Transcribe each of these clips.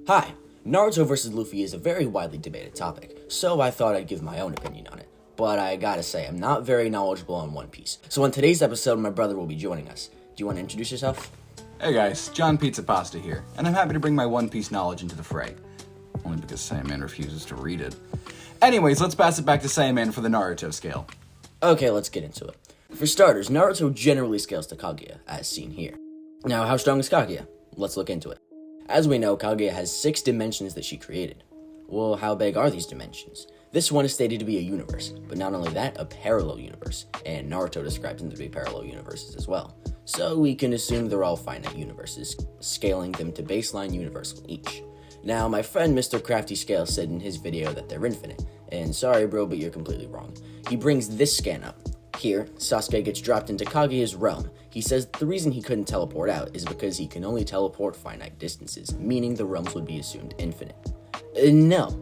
Hi, Naruto vs. Luffy is a very widely debated topic, so I thought I'd give my own opinion on it. But I gotta say, I'm not very knowledgeable on One Piece. So on today's episode, my brother will be joining us. Do you want to introduce yourself? Hey guys, John Pizza Pasta here, and I'm happy to bring my One Piece knowledge into the fray. Only because Saiyaman refuses to read it. Anyways, let's pass it back to Saiyaman for the Naruto scale. Okay, let's get into it. For starters, Naruto generally scales to Kaguya, as seen here. Now, how strong is Kaguya? Let's look into it. As we know, Kaguya has 6 dimensions that she created. Well, how big are these dimensions? This one is stated to be a universe, but not only that, a parallel universe, and Naruto describes them to be parallel universes as well. So we can assume they're all finite universes, scaling them to baseline universal each. Now, my friend Mr. Crafty Scale said in his video that they're infinite, and sorry bro, but you're completely wrong. He brings this scan up. Here, Sasuke gets dropped into Kaguya's realm. He says the reason he couldn't teleport out is because he can only teleport finite distances, meaning the realms would be assumed infinite. No.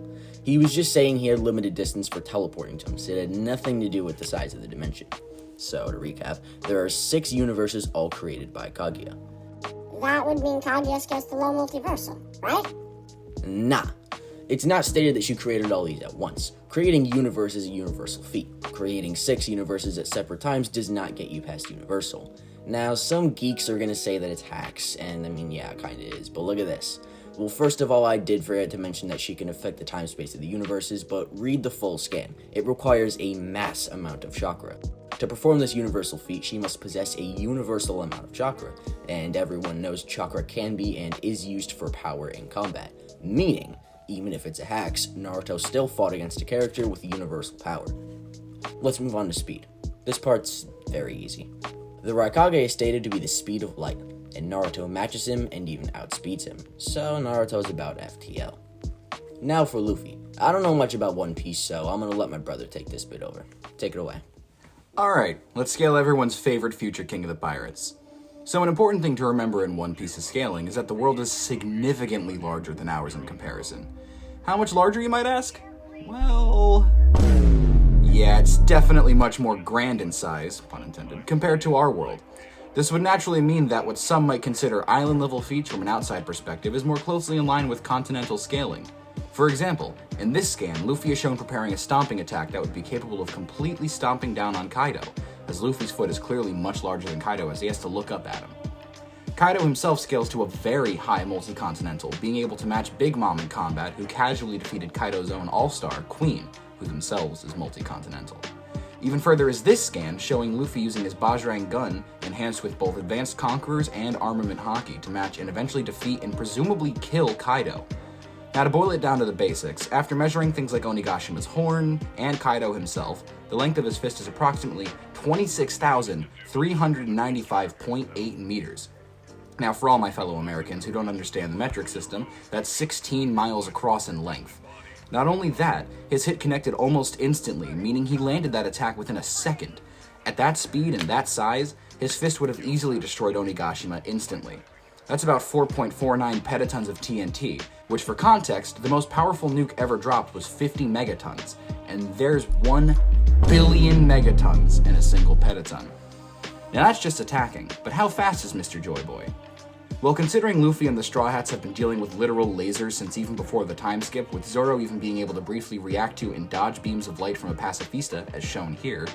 He was just saying he had limited distance for teleporting to him, so it had nothing to do with the size of the dimension. So, to recap, there are 6 universes all created by Kaguya. That would mean Kaguya scales to low multiversal, right? Nah. It's not stated that she created all these at once. Creating universe is a universal feat. Creating 6 universes at separate times does not get you past universal. Now, some geeks are gonna say that it's hacks, and I mean, yeah, it kinda is, but look at this. Well, first of all, I did forget to mention that she can affect the time-space of the universes, but read the full scan. It requires a mass amount of chakra. To perform this universal feat, she must possess a universal amount of chakra, and everyone knows chakra can be and is used for power in combat, meaning, even if it's a hacks, Naruto still fought against a character with universal power. Let's move on to speed. This part's very easy. The Raikage is stated to be the speed of light, and Naruto matches him and even outspeeds him, so Naruto's about FTL. Now for Luffy. I don't know much about One Piece, so I'm gonna let my brother take this bit over. Take it away. Alright, let's scale everyone's favorite future king of the pirates. So an important thing to remember in One Piece's scaling is that the world is significantly larger than ours in comparison. How much larger, you might ask? Well, yeah, it's definitely much more grand in size, pun intended, compared to our world. This would naturally mean that what some might consider island-level feats from an outside perspective is more closely in line with continental scaling. For example, in this scan, Luffy is shown preparing a stomping attack that would be capable of completely stomping down on Kaido, as Luffy's foot is clearly much larger than Kaido as he has to look up at him. Kaido himself scales to a very high multi-continental, being able to match Big Mom in combat, who casually defeated Kaido's own all-star, Queen, who themselves is multi-continental. Even further is this scan, showing Luffy using his Bajrang gun, enhanced with both Advanced Conquerors and Armament Haki, to match and eventually defeat and presumably kill Kaido. Now to boil it down to the basics, after measuring things like Onigashima's horn and Kaido himself, the length of his fist is approximately 26,395.8 meters. Now for all my fellow Americans who don't understand the metric system, that's 16 miles across in length. Not only that, his hit connected almost instantly, meaning he landed that attack within a second. At that speed and that size, his fist would have easily destroyed Onigashima instantly. That's about 4.49 petatons of TNT, which for context, the most powerful nuke ever dropped was 50 megatons, and there's 1 billion megatons in a single petaton. Now that's just attacking, but how fast is Mr. Joyboy? Well, considering Luffy and the Straw Hats have been dealing with literal lasers since even before the time skip, with Zoro even being able to briefly react to and dodge beams of light from a pacifista, as shown here,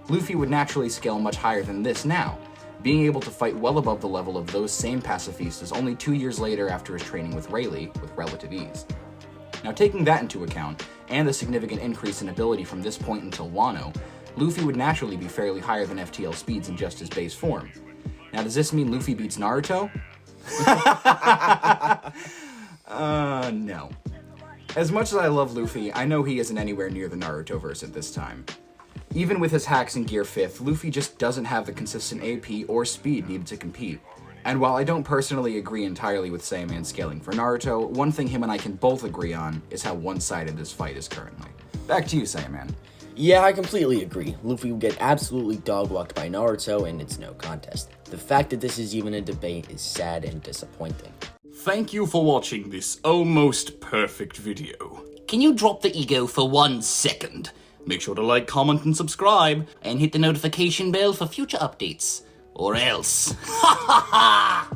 Luffy would naturally scale much higher than this now, being able to fight well above the level of those same pacifistas only 2 years later after his training with Rayleigh with relative ease. Now taking that into account, and the significant increase in ability from this point until Wano, Luffy would naturally be fairly higher than FTL speeds in just his base form. Now does this mean Luffy beats Naruto? No. As much as I love Luffy, I know he isn't anywhere near the Naruto-verse at this time. Even with his hacks in Gear 5th, Luffy just doesn't have the consistent AP or speed needed to compete. And while I don't personally agree entirely with Saiyaman scaling for Naruto, one thing him and I can both agree on is how one-sided this fight is currently. Back to you, Saiyaman. Yeah, I completely agree. Luffy will get absolutely dog-walked by Naruto, and it's no contest. The fact that this is even a debate is sad and disappointing. Thank you for watching this almost perfect video. Can you drop the ego for 1 second? Make sure to like, comment, and subscribe. And hit the notification bell for future updates. Or else. Ha ha ha!